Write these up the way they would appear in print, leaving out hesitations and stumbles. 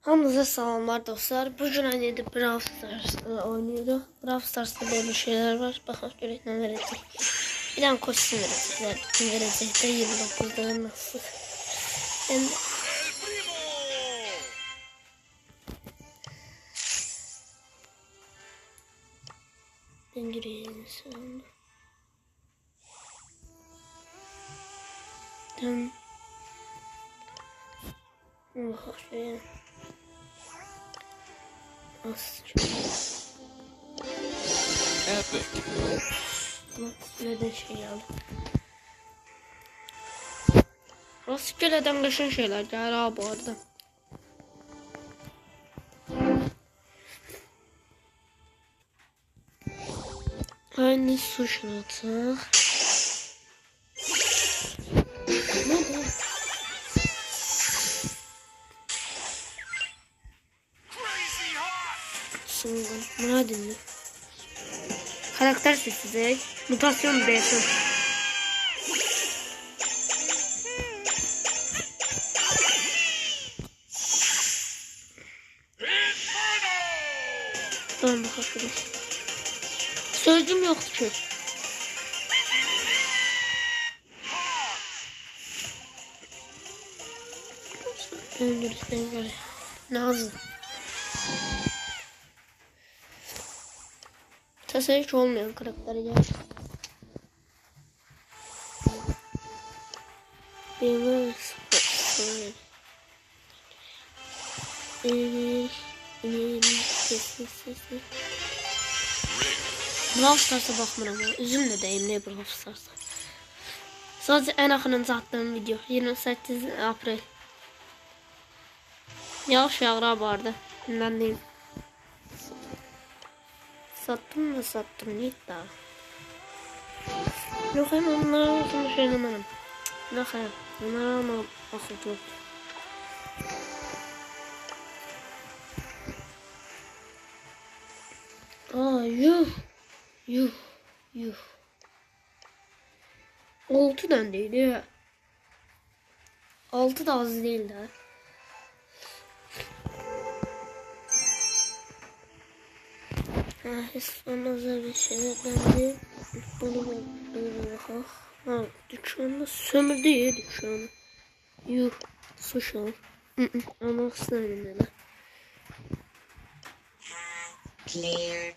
Hamınıza salamlar dostlar. Bugün hani Brawl Stars oynuyoruz. Brawl Stars'ta böyle şeyler var. Bakın görək ne verecek. Bir tane kostüm verecekler. Kim verecek de 29'da nasıl. Ben gireyim sonra. Tamam. Oh şey. Epic. Neden şey aldım? Rastgele'den geçen şeyler geldi abi bu arada. Aynı suç notu. Ne bu? Şimdi buna dinle. Karakter sesi mutasyon değilsin. Tamam bakalım. Sözcüğüm yoktu ki. Öldürürsen var ya. Nazlı. Sesi hiç olmayan karakteri gel. Benim sesi. Brawl Stars'a bakmıram ama üzümle deyim ne Brawl Stars'a. Sadece en akınınca attığım video 28 April. Yağış yağra vardı. Ben deyim. Sattım mı sattım ne daha. Yok hem onlara olsun şey demedim. Yok hem onlara ama akıl yok. Aa yuh. Yuh. Yuh. 6 değil ya. 6 da az değil de. Sonra bir şeylerden de bunu bakalım. Ha, dükkanı sömürdü ya dükkanı. Yuh. Suç al. Ama istemiyorum ben. Cleared.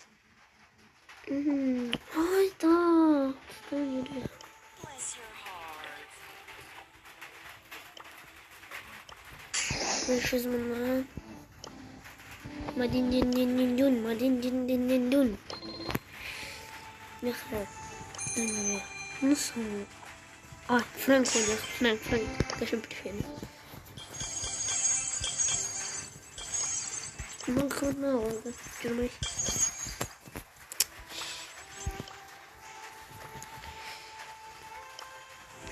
Hayda. Istemiyorum. 500 bunlar. Madin din din din dun. Madin din din din dun. Ne kadar? Nasıl? Ay Frank olacak. Frank. Kaşın bir şey. Bakın ne oldu? Görmeyi.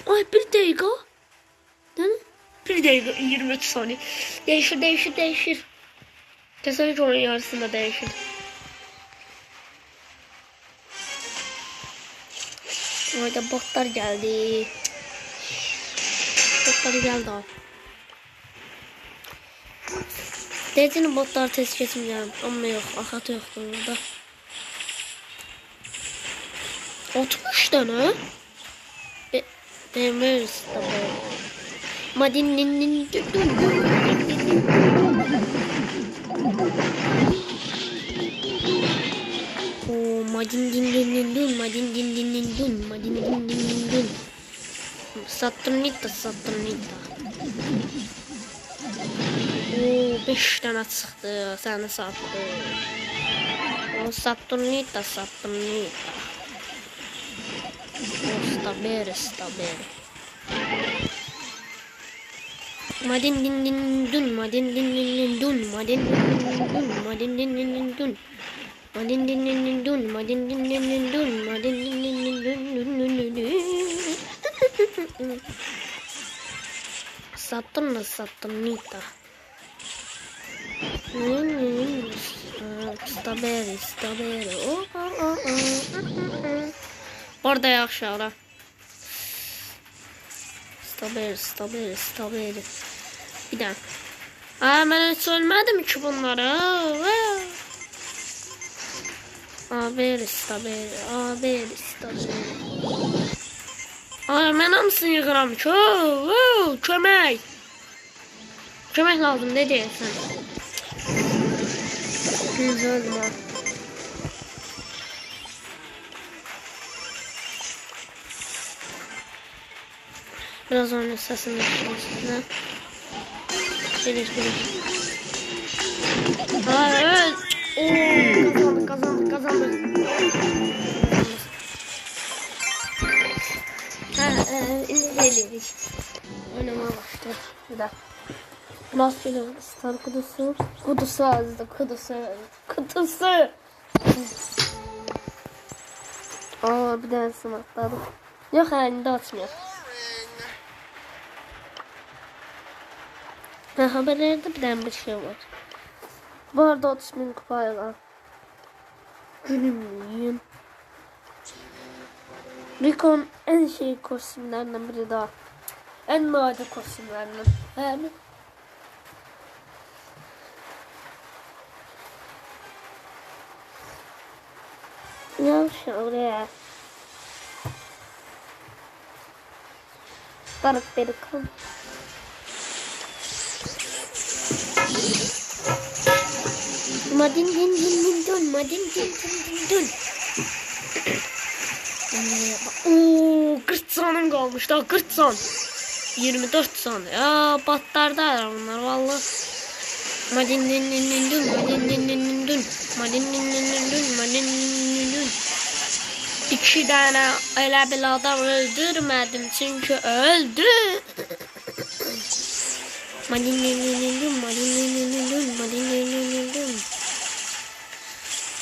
Ay bir dakika. Değil mi? Bir dakika 23 saniye. Değişir. Tesadüf onun yarısında değişir. Orada botlar geldi. Abi. Dediğim botlar test kesmeyeceğim ama yok. Akatı yoktu burada. 60 tane. Demiriz tabi. Madinin Madin. Saturnita. Oo 5 tane çıktı. Sana sattı. O Saturnita. Stabere. Madin dun. Saturnita. Stabere. Orada yaxşı ara. Stabere. Bir daha. Aa, ben hiç söylemedim ki bunlara. Abi stabil. Aa, ben hamısını yığıram ki. Kömək. Kömək lazım, ne deyirsən? Öldüm ha. Biraz oyun sesini açmasın. Gelir. Aa, evet. Oo, kazandık. İndirdik. Oynamaya başladık. Bir dakika. Rastgele star kutusu azdı. Aa, bir tane atladım. Yok, halinde atmıyor. Haberlerde bir tane bir şey var. Bu arada 30.000 kupaya var. Gülümlüyüm. Rico'nun en kostümlerinden biri daha. En nadir kostümlerinden. Yani. Ya şöyle. Garip bir kan. Madin. Ooo, 40 sanım kalmış daha, 40 san. 24 san. Ya patlarlar bunlar vallahi. Madin. 2 tane öyle bir adam öldürmedim çünkü öldü. Madin.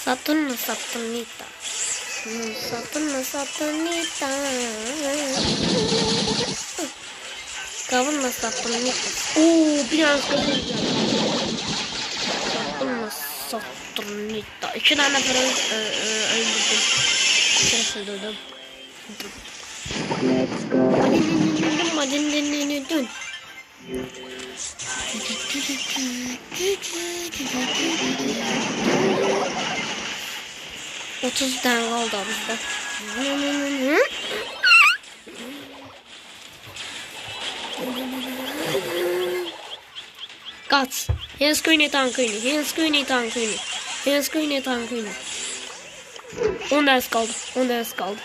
Saturnita. Kavunla Saturnita. Oo, biraz kazanacağım. Saturnita. 2 tane para öldürdüm. Öldürdüm. Madin. 30 tane kaldı bizde. Kaç. Henüz köyüne tankıyını. 10 ders kaldı.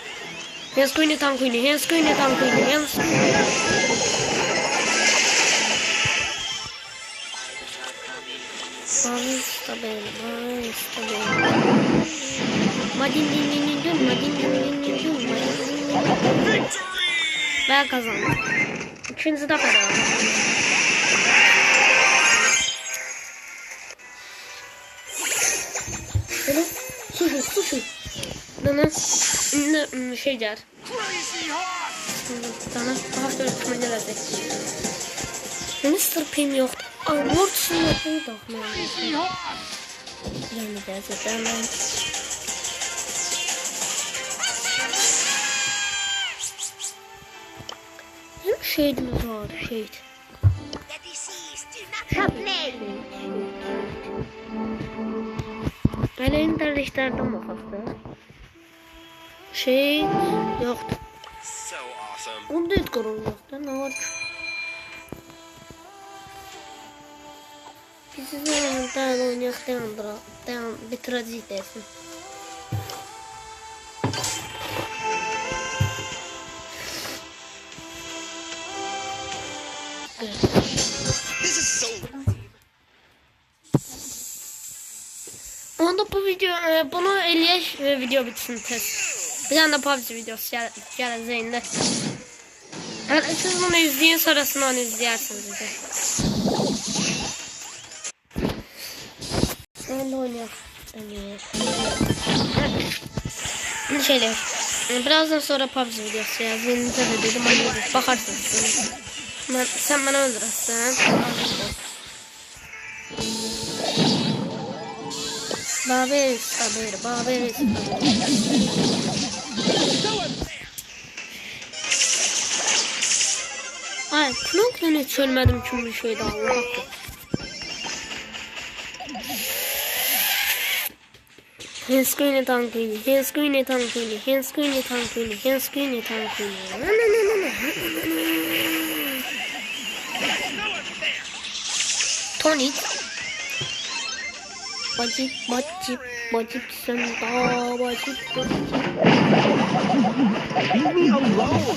Henüz köyüne tankıyını. Stabil. Madin. Ben kazandım. 3. defa. Böyle sushi. Ne şey der. Sana ağaç dönüşme gelecek. Mr. Pim yok. Abortsun yok. Yani gerçekten ben. Bizim şehidimiz var. Şehit. Böyle internetlerden bakakta. Şehit yoktu. Onda hiç korun yoktu. Ne var? Biz sizden oynayak devam bitireceğiz desin. Onda bu video bunu 50 video bitsin test. Bir tane de PUBG videosu geleceğinde. Yani siz bunu izleyin, sonrasını onu izleyersiniz bize. Ben de oynayalım. Şeyler. Birazdan sonra PUBG videosu yazdığınızda da dedim bakarsınız. Sen bana öldürürsen. Babes. Ay, Knonk'la hiç söylemedim çünkü bir şey daha. Henskuyne tankuyne, henskuyne tankuyne, henskuyne tankuyne, henskuyne tankuyne. Tonic. Bacip, bacip, bacip sen da bacip, bacip. Leave me alone.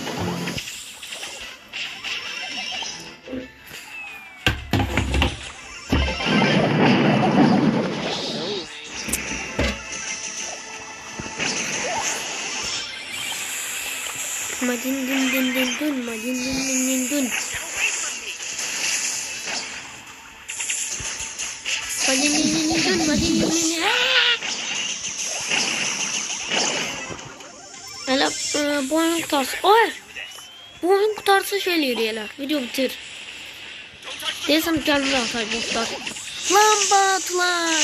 Madin din din din dun, madin din din din dun. Madin din din din dun, madin din din din. Hele bu oyun kurtarsa. Oy! Bu oyun kurtarsa şöyle yürüyeler. Video bitir. Desem kendime atay boşlar. Lambatlar.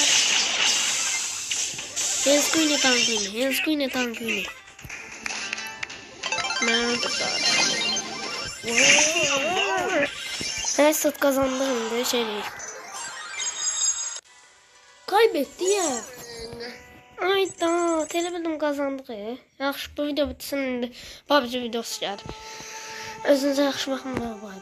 Henskuyne tankuyne, henskuyne tankuyne. Esat kazandı hem de şey değil. Kaybetti ya. Ayda televizyonum kazandık ya. Yaxşı bu video bitsin indi. PUBG videosu gəlir. Özünüzə yaxşı baxın. Bay bay.